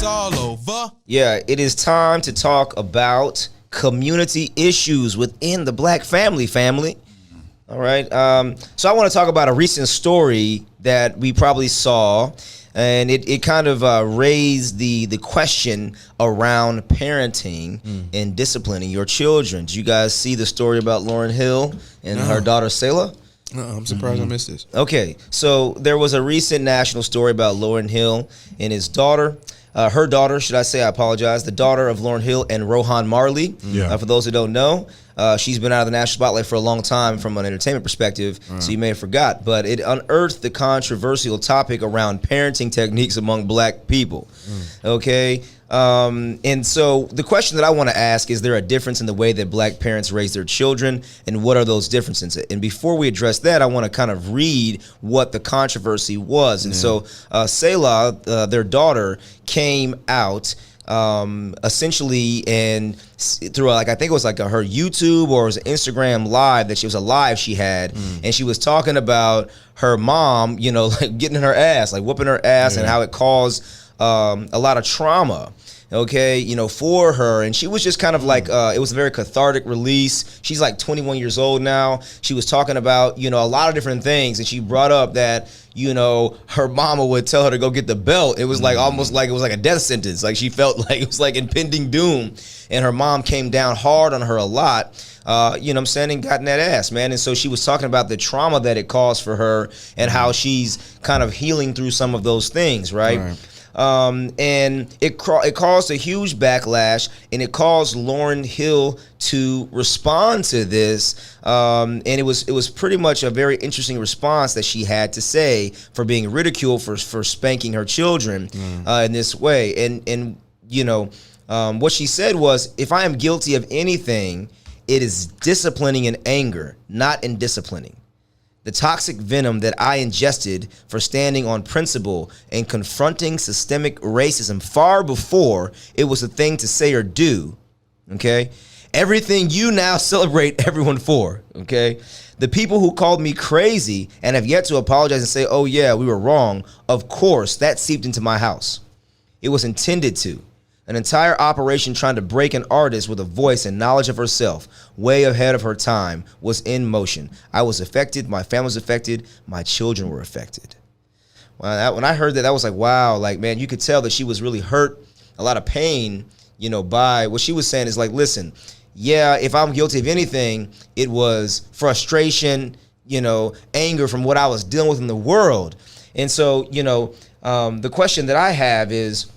It's all over. Yeah, it is time to talk about community issues within the black family. All right. So I want to talk about a recent story that we probably saw, and it kind of raised the question around parenting and disciplining your children. Did you guys see the story about Lauryn Hill and her daughter Selah? I'm surprised I missed this. Okay, so there was a recent national story about Lauryn Hill and his daughter. Her daughter, should I say, I apologize, the daughter of Lauryn Hill and Rohan Marley. Yeah. For those who don't know, she's been out of the national spotlight for a long time from an entertainment perspective, so you may have forgot. But it unearthed the controversial topic around parenting techniques among black people. Okay? And so the question that I want to ask, is there a difference in the way that black parents raise their children, and what are those differences? And before we address that, I want to kind of read what the controversy was. And so Selah, their daughter, came out essentially and through I think it was like her YouTube or it was an Instagram live that she was a live she had, and she was talking about her mom, like getting in her ass, like whooping her ass, and how it caused a lot of trauma, for her. And she was just kind of like, it was a very cathartic release. She's like 21 years old now. She was talking about, a lot of different things. And she brought up that, her mama would tell her to go get the belt. It was like almost like it was like a death sentence. Like she felt like it was like impending doom. And her mom came down hard on her a lot. And got in that ass, man. And so she was talking about the trauma that it caused for her and how she's kind of healing through some of those things, right? And it caused a huge backlash, and it caused Lauryn Hill to respond to this. And it was pretty much a very interesting response that she had to say for being ridiculed for spanking her children in this way. And what she said was, if I am guilty of anything, it is disciplining in anger, not in disciplining. The toxic venom that I ingested for standing on principle and confronting systemic racism far before it was a thing to say or do, okay? Everything you now celebrate everyone for, okay? The people who called me crazy and have yet to apologize and say, oh yeah, we were wrong, of course, that seeped into my house. It was intended to. An entire operation trying to break an artist with a voice and knowledge of herself, way ahead of her time, was in motion. I was affected, my family was affected, my children were affected. When I heard that, I was like, wow, like, man, you could tell that she was really hurt, a lot of pain, by what she was saying is like, listen, yeah, if I'm guilty of anything, it was frustration, anger from what I was dealing with in the world. And so, the question that I have is,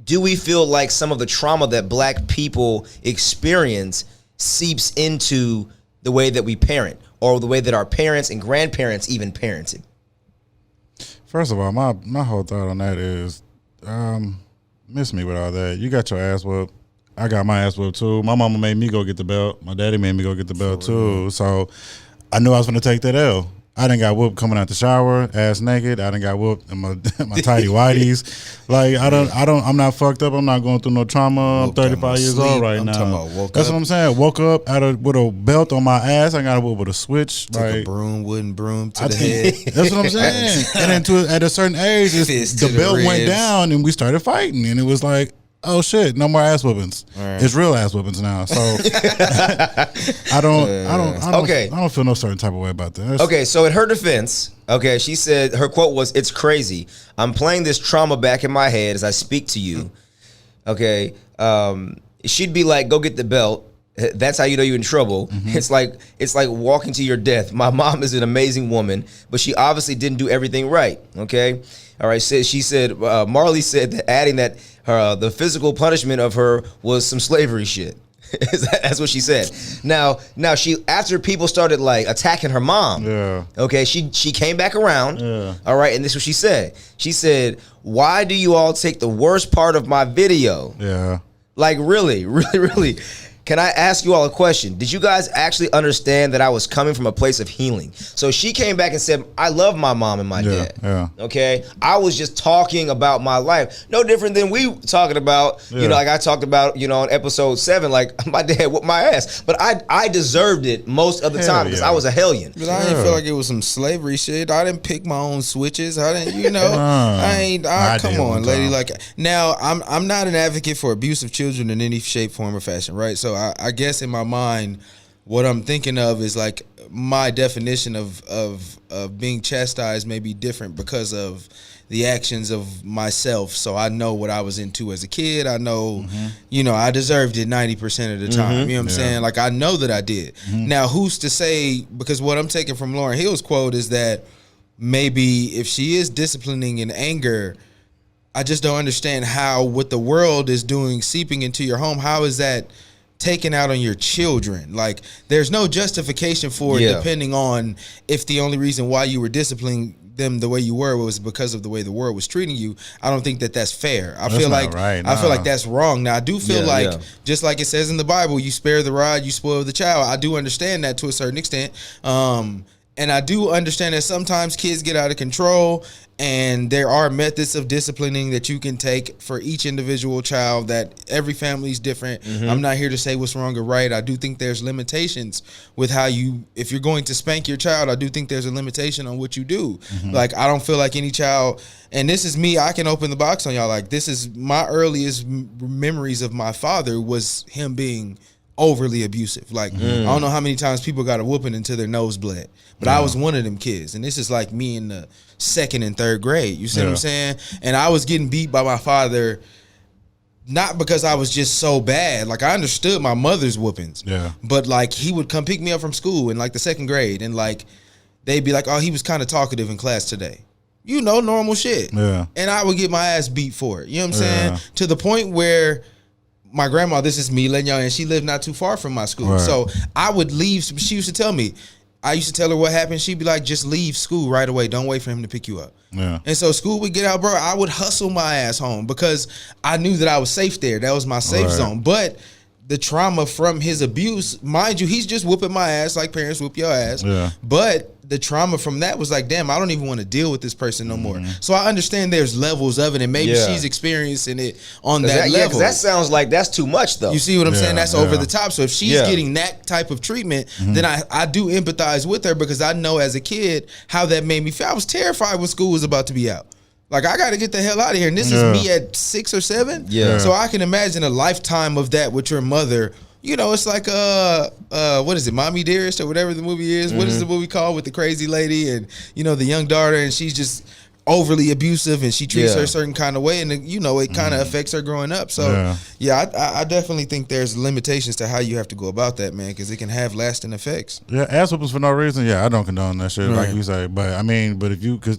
do we feel like some of the trauma that black people experience seeps into the way that we parent, or the way that our parents and grandparents even parented? First of all, my whole thought on that is, miss me with all that. You got your ass whooped. I got my ass whooped too. My mama made me go get the belt. My daddy made me go get the belt too. So I knew I was going to take that L. I done got whooped coming out the shower, ass naked. I done got whooped in my tidy whities. Like I'm not fucked up. I'm not going through no trauma. I'm 35 years old right now. That's what I'm saying. Woke up with a belt on my ass. I got a whoop with a switch. Took a wooden broom to the head. That's what I'm saying. And then at a certain age, the belt went down and we started fighting. And it was like, oh shit, no more ass whoopings. Right. It's real ass whoopings now. So I don't feel no certain type of way about that. Okay, so in her defense, she said, her quote was, "It's crazy. I'm playing this trauma back in my head as I speak to you." Okay. She'd be like, go get the belt. That's how you know you're in trouble. It's like walking to your death. My mom is an amazing woman, but she obviously didn't do everything right. Okay. All right. So she said, Marley said that, adding that the physical punishment of her was some slavery shit. That's what she said. Now she, after people started like attacking her mom, okay, she came back around. All right, and this is what she said. She said, "Why do you all take the worst part of my video?" Yeah. Like really. Can I ask you all a question? Did you guys actually understand that I was coming from a place of healing? So she came back and said, I love my mom and my dad. Yeah. Okay? I was just talking about my life. No different than we talking about, like I talked about, on episode 7, like my dad whooped my ass. But I deserved it most of the time because I was a hellion. But I didn't feel like it was some slavery shit. I didn't pick my own switches. I didn't, come on, lady. Like, now, I'm not an advocate for abuse of children in any shape, form, or fashion, right? So I guess in my mind, what I'm thinking of is like my definition of being chastised may be different because of the actions of myself. So I know what I was into as a kid. I know, I deserved it 90% of the time. You know what I'm saying? Like, I know that I did. Now, who's to say, because what I'm taking from Lauryn Hill's quote is that maybe if she is disciplining in anger, I just don't understand how what the world is doing, seeping into your home, how is that taken out on your children? Like, there's no justification for it, depending on if the only reason why you were disciplining them the way you were was because of the way the world was treating you. I don't think that that's fair. I feel like that's wrong. Now, I do feel just like it says in the Bible, you spare the rod, you spoil the child. I do understand that to a certain extent. And I do understand that sometimes kids get out of control, and there are methods of disciplining that you can take for each individual child, that every family is different. I'm not here to say what's wrong or right. I do think there's limitations with how if you're going to spank your child, I do think there's a limitation on what you do. Like, I don't feel like any child, and this is me, I can open the box on y'all. Like, this is my earliest memories of my father was him being overly abusive. Like, I don't know how many times people got a whooping until their nose bled, but I was one of them kids. And this is like me in the 2nd and 3rd grade. You see what I'm saying? And I was getting beat by my father, not because I was just so bad. Like, I understood my mother's whoopings. But like, he would come pick me up from school in like the 2nd grade, and like, they'd be like, oh, he was kind of talkative in class today. Normal shit. And I would get my ass beat for it. You know what I'm saying? To the point where my grandma, this is me letting y'all in, she lived not too far from my school. So I would leave. She used to tell me, I used to tell her what happened. She'd be like, just leave school right away. Don't wait for him to pick you up. And so school would get out, bro. I would hustle my ass home because I knew that I was safe there. That was my safe zone. But the trauma from his abuse, mind you, he's just whooping my ass like parents whoop your ass. But the trauma from that was like, damn, I don't even want to deal with this person no more. So I understand there's levels of it, and maybe she's experiencing it on that level. Because that sounds like that's too much, though. You see what I'm saying? That's over the top. So if she's getting that type of treatment, then I do empathize with her, because I know as a kid how that made me feel. I was terrified when school was about to be out. Like, I got to get the hell out of here. And this is me at 6 or 7. So I can imagine a lifetime of that with your mother. It's like what is it, Mommy Dearest or whatever the movie is. What is the movie called with the crazy lady and the young daughter, and she's just overly abusive and she treats her a certain kind of way, and it kind of affects her growing up. So I definitely think there's limitations to how you have to go about that, man, because it can have lasting effects. Ass whoopings for no reason. I don't condone that shit, like you say. But I mean, if you, because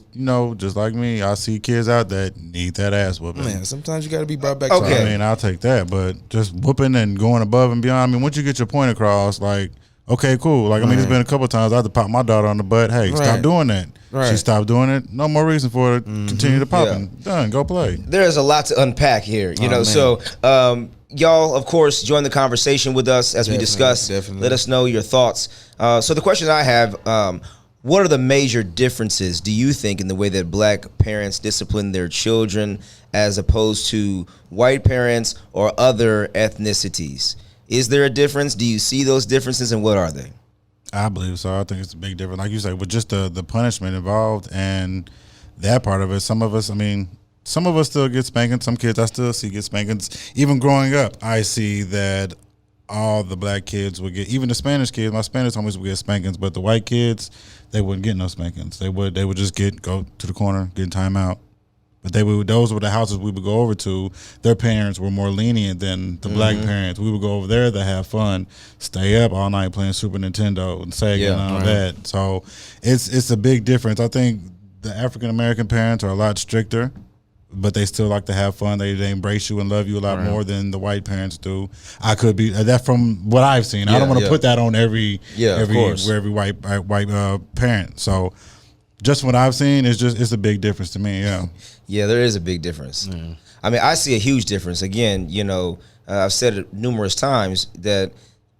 just like me, I see kids out that need that ass whooping. Man, sometimes you got to be brought back. Okay, I mean, I'll take that, but just whooping and going above and beyond. I mean, once you get your point across, like, okay, cool. Like, I mean, it's been a couple of times I had to pop my daughter on the butt. Hey, stop doing that. She stopped doing it. No more reason for her to continue to pop. Done. Go play. There's a lot to unpack here, So, y'all, of course, join the conversation with us as we discuss. Definitely. Let us know your thoughts. So the question I have, what are the major differences, do you think, in the way that black parents discipline their children as opposed to white parents or other ethnicities? Is there a difference? Do you see those differences, and what are they? I believe so. I think it's a big difference. Like you say, with just the punishment involved and that part of it, some of us still get spankings. Some kids I still see get spankings. Even growing up, I see that all the black kids would get, even the Spanish kids, my Spanish homies would get spankings, but the white kids, they wouldn't get no spankings. They would just go to the corner, get timeout. But those were the houses we would go over to. Their parents were more lenient than the black parents. We would go over there to have fun, stay up all night playing Super Nintendo and Sega and all that. So it's a big difference. I think the African American parents are a lot stricter, but they still like to have fun. They embrace you and love you a lot more than the white parents do. I could be that from what I've seen. I don't want to put that on every white parent. So just what I've seen, it's a big difference to me. Yeah. Yeah, there is a big difference. I mean, I see a huge difference. Again, I've said it numerous times that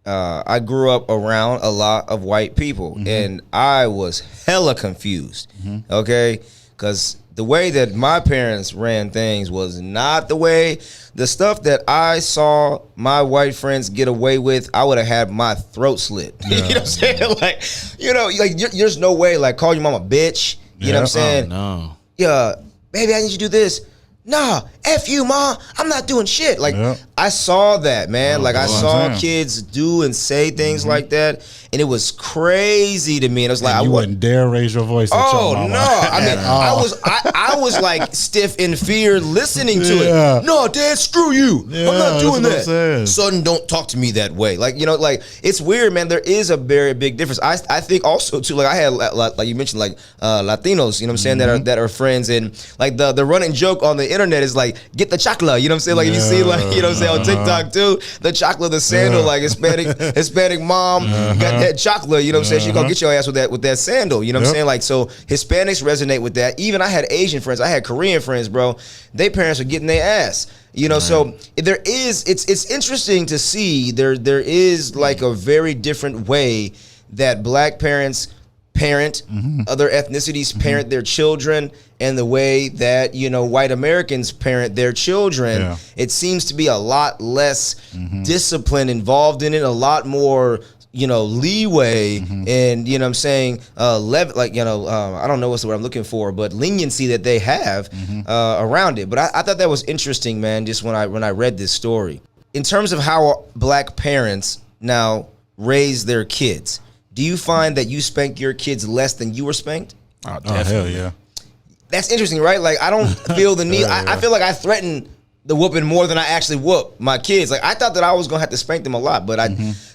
I grew up around a lot of white people, and I was hella confused. Okay, because the way that my parents ran things was not the way. The stuff that I saw my white friends get away with, I would have had my throat slit. You know what I'm saying? Like, there's no way. Like, call your mama bitch. You know what I'm saying? Oh, no. Yeah, baby, I need you to do this. Nah, F you, ma. I'm not doing shit. Like, I saw that, man. Like, I saw kids do and say things like that, and it was crazy to me. And I was like, you wouldn't dare raise your voice. Oh no! I mean, I was like stiff in fear listening to it. No, Dad, screw you. I'm not doing that. Son, don't talk to me that way. Like, like it's weird, man. There is a very big difference. I think also too. Like, I had like you mentioned, like Latinos. You know what I'm saying? That are friends, and like the running joke on the internet is like, get the chakla. You know what I'm saying? Like, if you see, like, you know what I'm saying, on TikTok too, the chakla, the sandal, like Hispanic mom got that chakla. You know what I'm saying? She gonna get your ass with that sandal. You know what I'm saying? Like, so Hispanics resonate with that. Even I had Asian friends, I had Korean friends, bro. Their parents are getting their ass. So there is. It's interesting to see there is like a very different way that black parents parent, other ethnicities parent their children, and the way that white Americans parent their children. It seems to be a lot less discipline involved in it, a lot more leeway, and what I'm saying, I don't know what's the word I'm looking for, but leniency that they have around it. But I thought that was interesting, man, just when I read this story. In terms of how black parents now raise their kids, do you find that you spank your kids less than you were spanked? Oh, hell yeah. That's interesting, right? Like, I don't feel the need. I feel like I threaten the whooping more than I actually whoop my kids. Like, I thought that I was gonna have to spank them a lot, but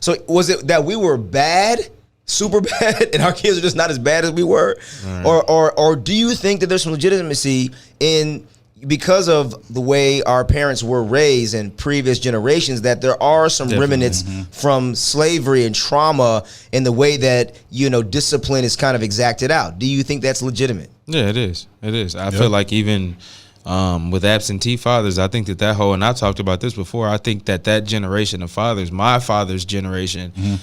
so was it that we were bad, super bad, and our kids are just not as bad as we were, or do you think that there's some legitimacy in, because of the way our parents were raised in previous generations, that there are some remnants from slavery and trauma in the way that discipline is kind of exacted out? Do you think that's legitimate? Yeah, it is. I feel like even with absentee fathers, I think that whole, and I talked about this before, I think that generation of fathers, my father's generation,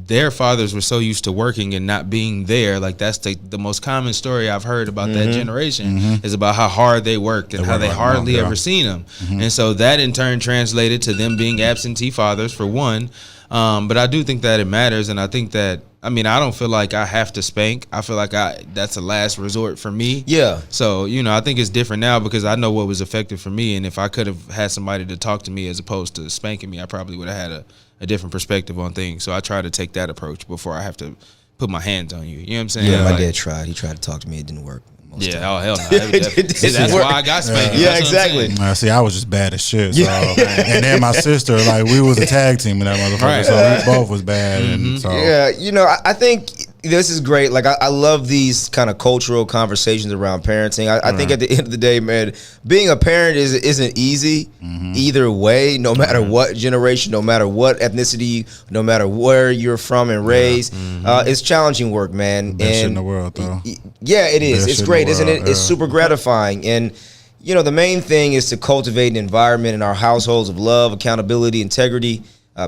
their fathers were so used to working and not being there. Like, that's the most common story I've heard about that generation is about how hard they worked and how they hardly ever seen them. And so that in turn translated to them being absentee fathers, for one. But I do think that it matters, and I think that, I don't feel like I have to spank. I feel like that's a last resort for me. Yeah. So, I think it's different now because I know what was effective for me, and if I could have had somebody to talk to me as opposed to spanking me, I probably would have had a different perspective on things. So I try to take that approach before I have to put my hands on you. You know what I'm saying? Yeah, my dad tried. He tried to talk to me. It didn't work. Oh, hell no. That's why I got spanked. Yeah, exactly. See, I was just bad as shit. So. And then my sister, like, we was a tag team in that motherfucker. So we both was bad. And so. Yeah, I think this is great. Like, I love these kind of cultural conversations around parenting. I think at the end of the day, man, being a parent isn't easy either way, no matter what generation, no matter what ethnicity, no matter where you're from and raised. It's challenging work, man. Best shit in the world, though. Yeah, it is. It's great, isn't it? It's super gratifying. And, the main thing is to cultivate an environment in our households of love, accountability, integrity,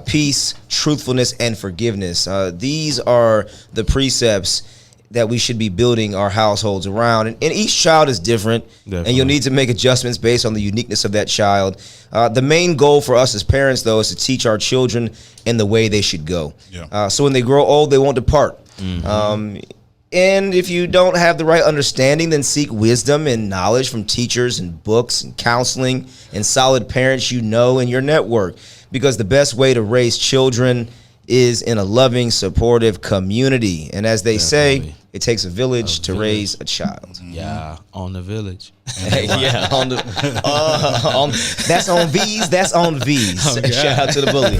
peace, truthfulness, and forgiveness. These are the precepts that we should be building our households around. And each child is different, and you'll need to make adjustments based on the uniqueness of that child. The main goal for us as parents, though, is to teach our children in the way they should go. So when they grow old, they won't depart. And if you don't have the right understanding, then seek wisdom and knowledge from teachers and books and counseling and solid parents in your network. Because the best way to raise children is in a loving, supportive community. And as they say, it takes a village to raise a child. Yeah, on the village. On the that's on V's. That's on V's. Shout out to the bully.